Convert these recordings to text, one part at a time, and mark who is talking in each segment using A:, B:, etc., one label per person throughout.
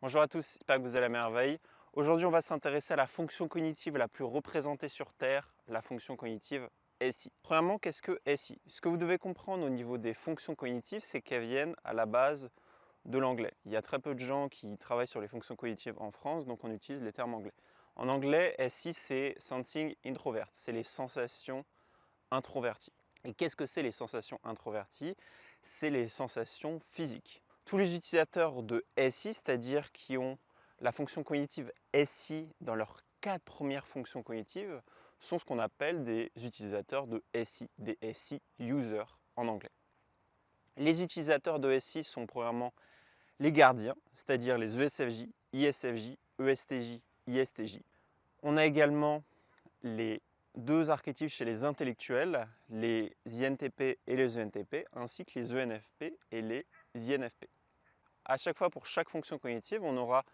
A: Bonjour à tous, j'espère que vous allez à merveille. Aujourd'hui, on va s'intéresser à la fonction cognitive la plus représentée sur Terre, la fonction cognitive SI. Premièrement, qu'est-ce que SI? Ce que vous devez comprendre au niveau des fonctions cognitives, c'est qu'elles viennent à la base de l'anglais. Il y a très peu de gens qui travaillent sur les fonctions cognitives en France, donc on utilise les termes anglais. En anglais, SI, c'est Sensing Introvert, c'est les sensations introverties. Et qu'est-ce que c'est les sensations introverties? C'est les sensations physiques. Tous les utilisateurs de SI, c'est-à-dire qui ont la fonction cognitive SI dans leurs 4 premières fonctions cognitives, sont ce qu'on appelle des utilisateurs de SI, des SI users en anglais. Les utilisateurs de SI sont premièrement les gardiens, c'est-à-dire les ESFJ, ISFJ, ESTJ, ISTJ. On a également les deux archétypes chez les intellectuels, les INTP et les ENTP, ainsi que les ENFP et les INFP. À chaque fois, pour chaque fonction cognitive, on aura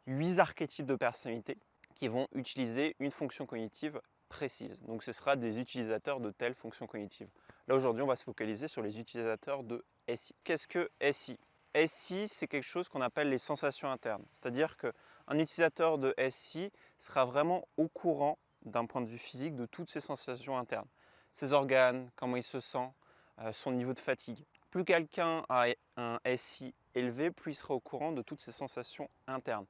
A: 8 archétypes de personnalité qui vont utiliser une fonction cognitive précise. Donc ce sera des utilisateurs de telle fonction cognitive. Là aujourd'hui, on va se focaliser sur les utilisateurs de SI. Qu'est-ce que SI? SI, c'est quelque chose qu'on appelle les sensations internes. C'est-à-dire qu'un utilisateur de SI sera vraiment au courant d'un point de vue physique de toutes ses sensations internes. Ses organes, comment il se sent, son niveau de fatigue. Plus quelqu'un a un SI élevé, plus il sera au courant de toutes ses sensations internes.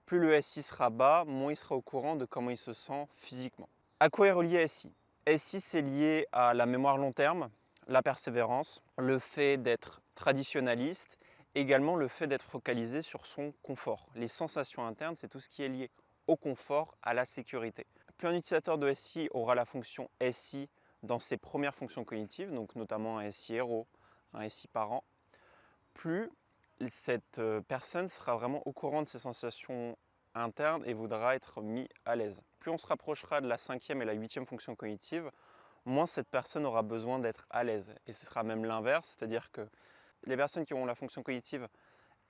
A: Plus le SI sera bas, moins il sera au courant de comment il se sent physiquement. À quoi est relié SI? SI, c'est lié à la mémoire long terme, la persévérance, le fait d'être traditionnaliste, également le fait d'être focalisé sur son confort. Les sensations internes, c'est tout ce qui est lié au confort, à la sécurité. Plus un utilisateur de SI aura la fonction SI dans ses premières fonctions cognitives, donc notamment un SI héros, un SI parent, plus cette personne sera vraiment au courant de ses sensations internes et voudra être mis à l'aise. Plus on se rapprochera de la 5e et la 8e fonction cognitive, moins cette personne aura besoin d'être à l'aise. Et ce sera même l'inverse, c'est-à-dire que les personnes qui auront la fonction cognitive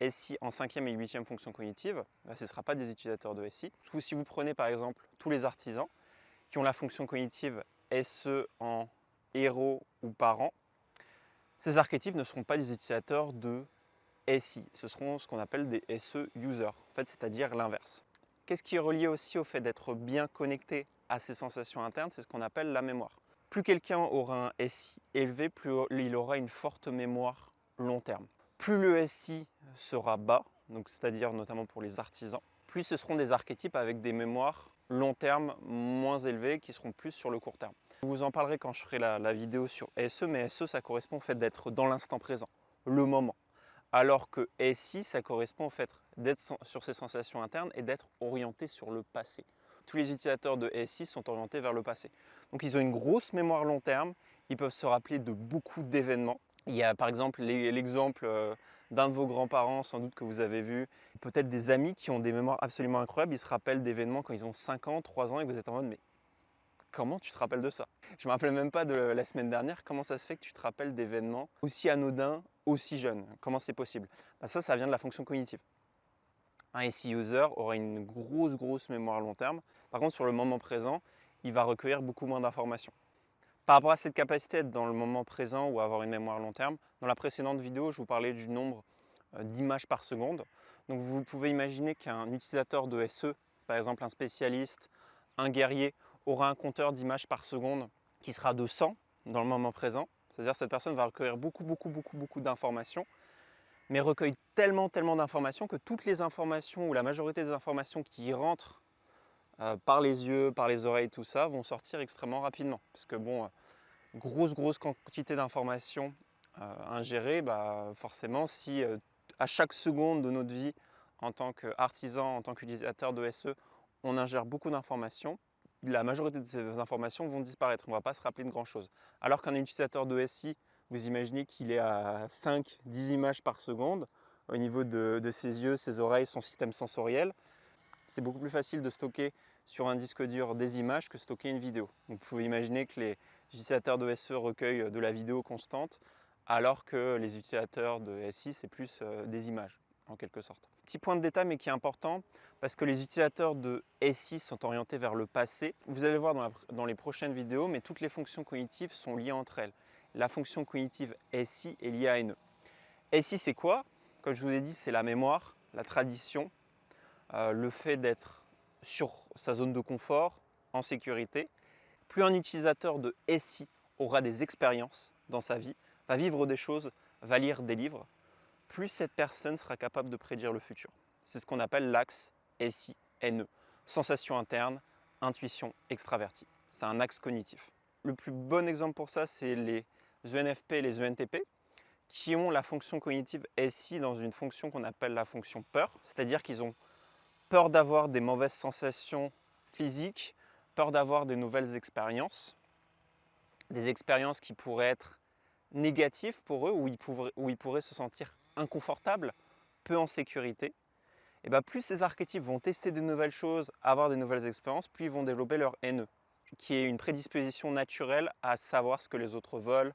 A: SI en 5e et 8e fonction cognitive, ce ne sera pas des utilisateurs de SI. Ou si vous prenez par exemple tous les artisans qui ont la fonction cognitive SE en héros ou parent, ces archétypes ne seront pas des utilisateurs de SI. Ce seront ce qu'on appelle des SE users, en fait, c'est-à-dire l'inverse. Qu'est-ce qui est relié aussi au fait d'être bien connecté à ses sensations internes? C'est ce qu'on appelle la mémoire. Plus quelqu'un aura un SI élevé, plus il aura une forte mémoire long terme. Plus le SI sera bas, donc c'est-à-dire notamment pour les artisans, plus ce seront des archétypes avec des mémoires long terme moins élevées qui seront plus sur le court terme. Je vous en parlerai quand je ferai la vidéo sur SE, mais SE ça correspond au fait d'être dans l'instant présent, le moment. Alors que SI, ça correspond au fait d'être sur ses sensations internes et d'être orienté sur le passé. Tous les utilisateurs de SI sont orientés vers le passé. Donc ils ont une grosse mémoire long terme, ils peuvent se rappeler de beaucoup d'événements. Il y a par exemple l'exemple d'un de vos grands-parents, sans doute que vous avez vu, peut-être des amis qui ont des mémoires absolument incroyables, ils se rappellent d'événements quand ils ont 5 ans, 3 ans et vous êtes en mode mais comment tu te rappelles de ça? Je me rappelle même pas de la semaine dernière, comment ça se fait que tu te rappelles d'événements aussi anodins, aussi jeunes? Comment c'est possible? Ça vient de la fonction cognitive. Un SI user aura une grosse mémoire long terme. Par contre, sur le moment présent, il va recueillir beaucoup moins d'informations. Par rapport à cette capacité d'être dans le moment présent ou avoir une mémoire long terme, dans la précédente vidéo, je vous parlais du nombre d'images par seconde. Donc vous pouvez imaginer qu'un utilisateur de SE, par exemple un spécialiste, un guerrier, aura un compteur d'images par seconde qui sera de 100 dans le moment présent. C'est-à-dire que cette personne va recueillir beaucoup d'informations, mais recueille tellement d'informations que toutes les informations ou la majorité des informations qui rentrent par les yeux, par les oreilles, tout ça, vont sortir extrêmement rapidement. Parce que bon, grosse quantité d'informations ingérées, forcément, si à chaque seconde de notre vie, en tant qu'artisan, en tant qu'utilisateur de SE, on ingère beaucoup d'informations, la majorité de ces informations vont disparaître. On ne va pas se rappeler de grand-chose. Alors qu'un utilisateur de SI, vous imaginez qu'il est à 5-10 images par seconde au niveau de ses yeux, ses oreilles, son système sensoriel. C'est beaucoup plus facile de stocker sur un disque dur des images que stocker une vidéo. Donc, vous pouvez imaginer que les utilisateurs de SE recueillent de la vidéo constante, alors que les utilisateurs de SI, c'est plus des images, en quelque sorte. Petit point de détail, mais qui est important, parce que les utilisateurs de SI sont orientés vers le passé. Vous allez le voir dans les prochaines vidéos, mais toutes les fonctions cognitives sont liées entre elles. La fonction cognitive SI est liée à NE. SI, c'est quoi? Comme je vous ai dit, c'est la mémoire, la tradition, le fait d'être sur sa zone de confort, en sécurité. Plus un utilisateur de SI aura des expériences dans sa vie, va vivre des choses, va lire des livres, plus cette personne sera capable de prédire le futur. C'est ce qu'on appelle l'axe SI-NE. Sensation interne, intuition extravertie. C'est un axe cognitif. Le plus bon exemple pour ça, c'est les ENFP et les ENTP, qui ont la fonction cognitive SI dans une fonction qu'on appelle la fonction peur, c'est-à-dire qu'ils ont peur d'avoir des mauvaises sensations physiques, peur d'avoir des nouvelles expériences, des expériences qui pourraient être négatives pour eux, où ils pourraient se sentir inconfortables, peu en sécurité. Et bien plus ces archétypes vont tester de nouvelles choses, avoir de nouvelles expériences, plus ils vont développer leur NE, qui est une prédisposition naturelle à savoir ce que les autres veulent.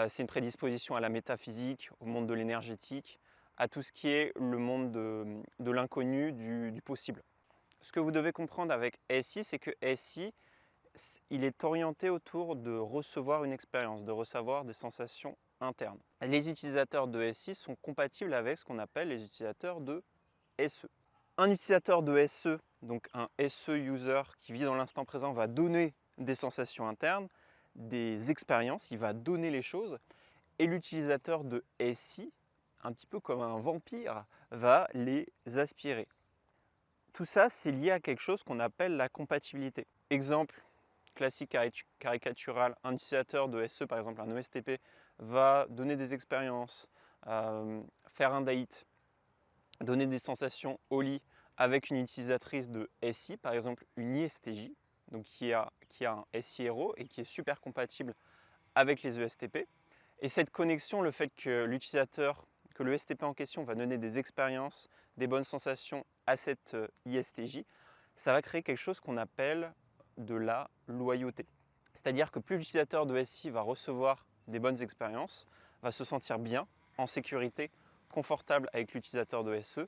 A: C'est une prédisposition à la métaphysique, au monde de l'énergétique, à tout ce qui est le monde de l'inconnu, du possible. Ce que vous devez comprendre avec SI, c'est que SI, il est orienté autour de recevoir une expérience, de recevoir des sensations internes. Les utilisateurs de SI sont compatibles avec ce qu'on appelle les utilisateurs de SE. Un utilisateur de SE, donc un SE user qui vit dans l'instant présent, va donner des sensations internes, des expériences, il va donner les choses. Et l'utilisateur de SI, un petit peu comme un vampire, va les aspirer. Tout ça, c'est lié à quelque chose qu'on appelle la compatibilité. Exemple classique caricatural, un utilisateur de SE, par exemple un ESTP, va donner des expériences, faire un date, donner des sensations au lit avec une utilisatrice de SI, par exemple une ISTJ, donc qui a un SI héros et qui est super compatible avec les ESTP. Et cette connexion, le fait que l'utilisateur, que le STP en question va donner des expériences, des bonnes sensations à cette ISTJ, ça va créer quelque chose qu'on appelle de la loyauté. C'est-à-dire que plus l'utilisateur de SI va recevoir des bonnes expériences, va se sentir bien, en sécurité, confortable avec l'utilisateur de SE,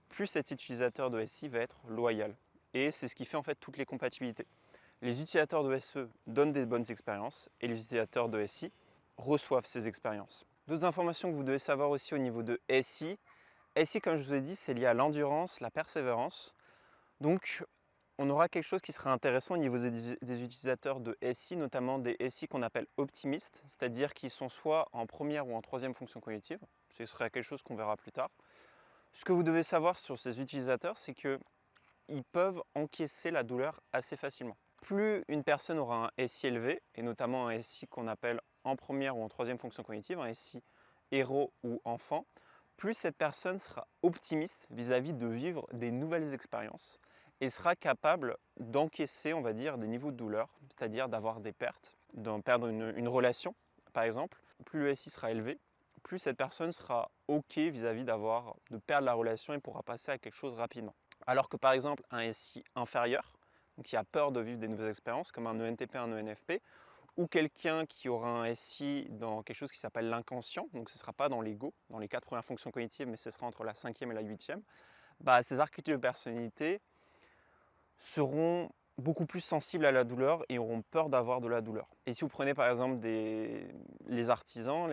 A: plus cet utilisateur de SI va être loyal. Et c'est ce qui fait en fait toutes les compatibilités. Les utilisateurs de SE donnent des bonnes expériences et les utilisateurs de SI reçoivent ces expériences. D'autres informations que vous devez savoir aussi au niveau de SI. SI, comme je vous ai dit, c'est lié à l'endurance, la persévérance. Donc, on aura quelque chose qui sera intéressant au niveau des utilisateurs de SI, notamment des SI qu'on appelle optimistes, c'est-à-dire qui sont soit en première ou en troisième fonction cognitive. Ce serait quelque chose qu'on verra plus tard. Ce que vous devez savoir sur ces utilisateurs, c'est qu'ils peuvent encaisser la douleur assez facilement. Plus une personne aura un SI élevé, et notamment un SI qu'on appelle en première ou en troisième fonction cognitive, un SI héros ou enfant, plus cette personne sera optimiste vis-à-vis de vivre des nouvelles expériences et sera capable d'encaisser, on va dire, des niveaux de douleur, c'est-à-dire d'avoir des pertes, d'en perdre une relation, par exemple. Plus le SI sera élevé, plus cette personne sera OK vis-à-vis de perdre la relation et pourra passer à quelque chose rapidement. Alors que par exemple, un SI inférieur, donc qui a peur de vivre des nouvelles expériences, comme un ENTP, un ENFP, ou quelqu'un qui aura un SI dans quelque chose qui s'appelle l'inconscient, donc ce ne sera pas dans l'ego, dans les 4 premières fonctions cognitives, mais ce sera entre la 5e et la 8e, ces archétypes de personnalité seront beaucoup plus sensibles à la douleur et auront peur d'avoir de la douleur. Et si vous prenez par exemple les artisans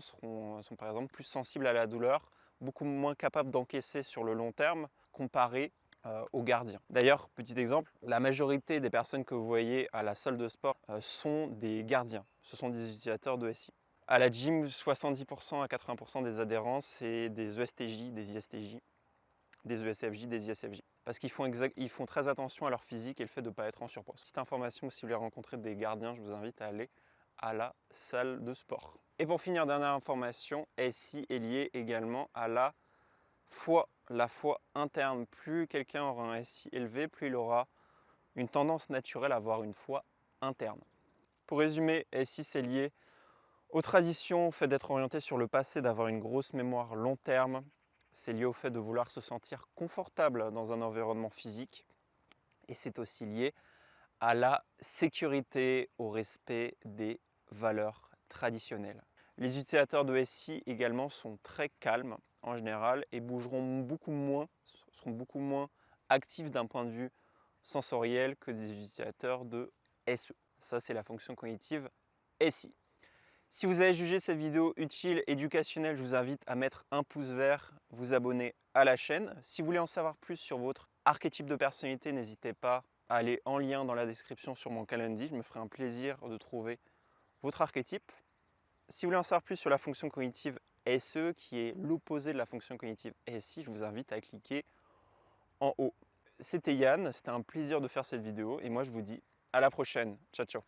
A: sont par exemple plus sensibles à la douleur, beaucoup moins capables d'encaisser sur le long terme comparé aux gardiens. D'ailleurs, petit exemple, la majorité des personnes que vous voyez à la salle de sport sont des gardiens, ce sont des utilisateurs de SI. À la gym, 70% à 80% des adhérents, c'est des ESTJ, des ISTJ, des ESFJ, des ISFJ. Parce qu'ils font très attention à leur physique et le fait de ne pas être en surpoids. Petite information, si vous voulez rencontrer des gardiens, je vous invite à aller à la salle de sport. Et pour finir, dernière information, SI est lié également à la foi interne. Plus quelqu'un aura un SI élevé, plus il aura une tendance naturelle à avoir une foi interne. Pour résumer, SI c'est lié aux traditions, au fait d'être orienté sur le passé, d'avoir une grosse mémoire long terme. C'est lié au fait de vouloir se sentir confortable dans un environnement physique. Et c'est aussi lié à la sécurité, au respect des valeurs traditionnelles. Les utilisateurs de SI également sont très calmes en général et seront beaucoup moins actifs d'un point de vue sensoriel que des utilisateurs de SE. Ça, c'est la fonction cognitive SI. Si vous avez jugé cette vidéo utile, éducationnelle, je vous invite à mettre un pouce vert, vous abonner à la chaîne. Si vous voulez en savoir plus sur votre archétype de personnalité, n'hésitez pas à aller en lien dans la description sur mon calendrier. Je me ferai un plaisir de trouver votre archétype. Si vous voulez en savoir plus sur la fonction cognitive SE, qui est l'opposé de la fonction cognitive SI, je vous invite à cliquer en haut. C'était Yann, c'était un plaisir de faire cette vidéo et moi je vous dis à la prochaine. Ciao ciao.